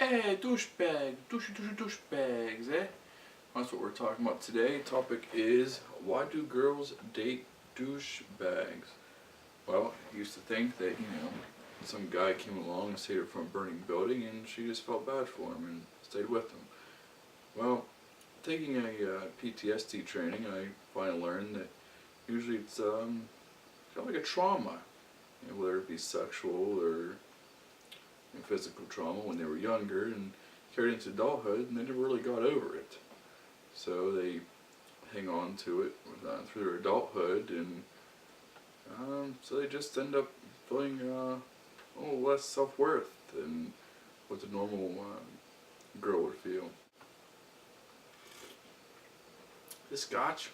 Hey, douchebag, douchebags, eh? That's what we're talking about today. Topic is, why do girls date douchebags? Well, I used to think that, some guy came along and saved her from a burning building and she just felt bad for him and stayed with him. Well, taking a PTSD training, I finally learned that usually it's kind of like a trauma, whether it be sexual or physical trauma when they were younger and carried into adulthood, and they never really got over it. So they hang on to it through their adulthood, and so they just end up feeling a little less self-worth than what the normal girl would feel. This scotch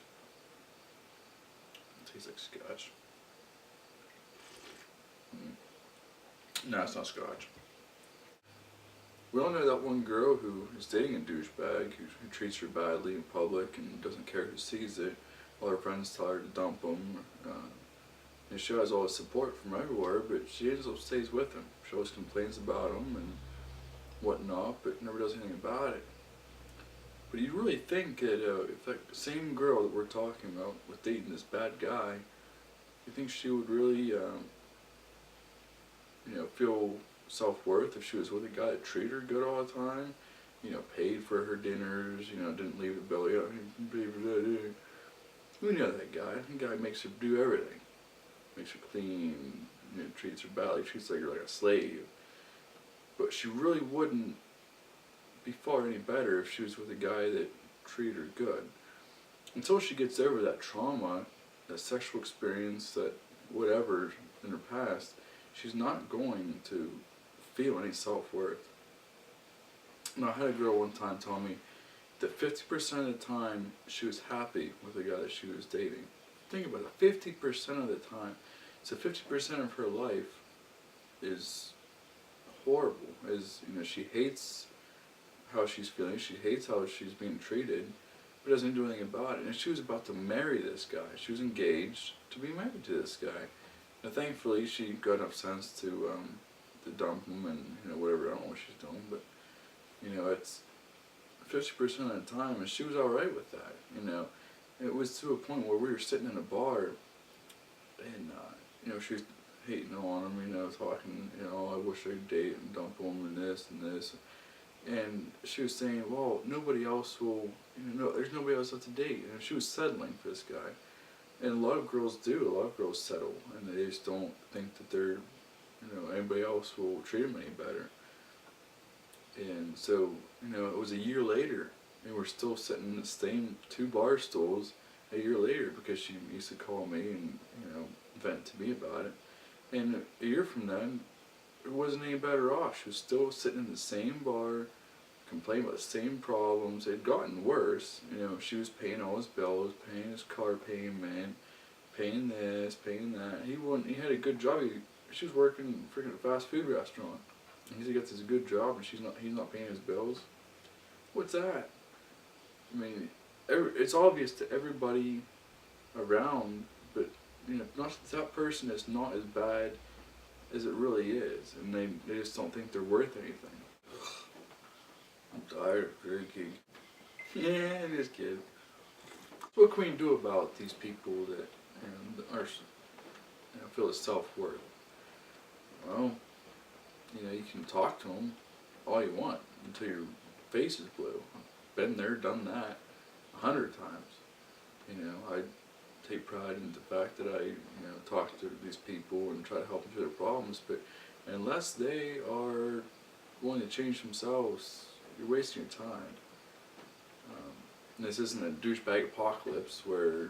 tastes like scotch. No, it's not scotch. We all know that one girl who is dating a douchebag who treats her badly in public and doesn't care who sees it, while her friends tell her to dump him. And she has all the support from everywhere, but she ends up stays with him. She always complains about him and whatnot, but never does anything about it. But you really think that if that same girl that we're talking about was dating this bad guy, you think she would really, feel self-worth if she was with a guy that treated her good all the time, paid for her dinners, didn't leave the bill, we know that guy. That guy makes her do everything. Makes her clean, treats her badly, treats her like a slave. But she really wouldn't be far any better if she was with a guy that treated her good. Until she gets over that trauma, that sexual experience, that whatever in her past, she's not going to feel any self-worth. Now, I had a girl one time tell me that 50% of the time she was happy with the guy that she was dating. Think about it, 50% of the time. So 50% of her life is horrible. She hates how she's feeling, she hates how she's being treated, but doesn't do anything about it. And she was about to marry this guy. She was engaged to be married to this guy. Now, thankfully, she got enough sense to dump him and whatever. I don't know what she's doing, but it's 50% of the time, and she was all right with that. It was to a point where we were sitting in a bar, and she was hating on him, talking, I wish I'd date and dump him and this and this, and she was saying, well, nobody else will, there's nobody else to date, and she was settling for this guy. And a lot of girls do. A lot of girls settle, and they just don't think that they're, anybody else will treat them any better. And so, it was a year later, and we're still sitting in the same two bar stools a year later, because she used to call me and, vent to me about it. And a year from then, it wasn't any better off. She was still sitting in the same bar, complaining about the same problems. It had gotten worse. She was paying all his bills, paying his car payment, paying this, paying that. He had a good job. She was working freaking a fast food restaurant. And he gets this good job, and he's not paying his bills. What's that? It's obvious to everybody around, but that person is not as bad as it really is, and they just don't think they're worth anything. I'm tired of drinking. Yeah, I'm just kidding. What can we do about these people that are feel self-worth? Well, you can talk to them all you want until your face is blue. Been there, done that 100 times. I take pride in the fact that I talk to these people and try to help them through their problems, but unless they are willing to change themselves, you're wasting your time. This isn't a douchebag apocalypse where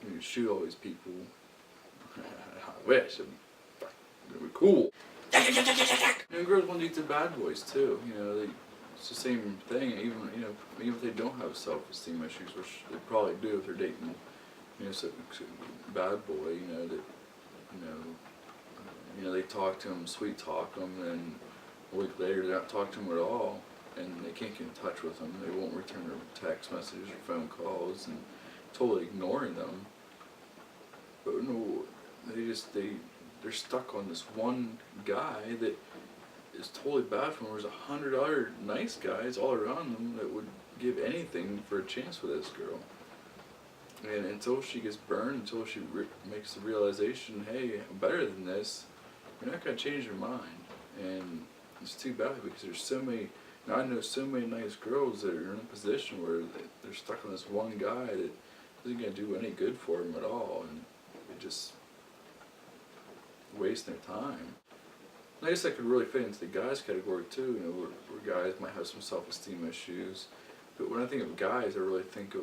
you shoot all these people. I wish. It'd be cool. Girls want to date the bad boys too. It's the same thing. Even if they don't have self-esteem issues, which they probably do if they're dating some bad boy. They talk to him, sweet talk him, and a week later they don't talk to him at all, and they can't get in touch with them. They won't return their text messages or phone calls, and totally ignoring them. But no, they're stuck on this one guy that is totally bad for them. There's 100 other nice guys all around them that would give anything for a chance with this girl. And until she gets burned, until she makes the realization, hey, I'm better than this, you're not going to change your mind. And it's too bad because there's so many, and I know so many nice girls that are in a position where they're stuck on this one guy that isn't going to do any good for them at all, and they just waste their time. And I guess that could really fit into the guys category too, you know, where guys might have some self-esteem issues. But when I think of guys, I really think of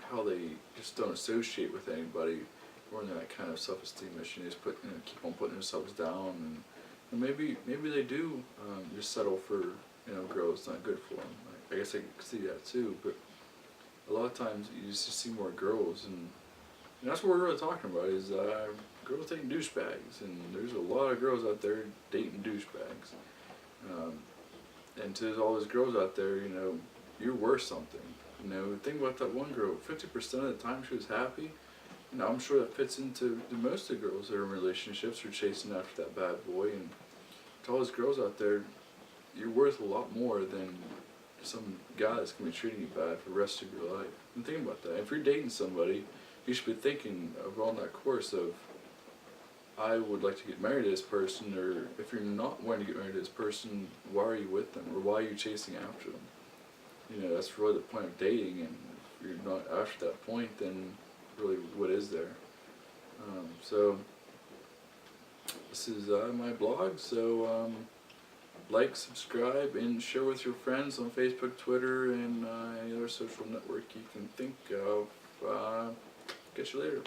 how they just don't associate with anybody or in that kind of self-esteem issue. They just keep on putting themselves down, and maybe they do just settle for girls not good for them. I guess I can see that too, but a lot of times you just see more girls, and that's what we're really talking about is girls dating douchebags, and there's a lot of girls out there dating douchebags. And to all those girls out there, you're worth something. Think about that one girl. 50% of the time she was happy. I'm sure that fits into most of the girls that are in relationships or chasing after that bad boy. And to all those girls out there, you're worth a lot more than some guy that's going to be treating you bad for the rest of your life. And think about that. If you're dating somebody, you should be thinking of on that course of, I would like to get married to this person, or if you're not wanting to get married to this person, why are you with them, or why are you chasing after them? That's really the point of dating, and if you're not after that point, then really what is there? So this is my blog, so like, subscribe, and share with your friends on Facebook, Twitter, and any other social network you can think of. Catch you later.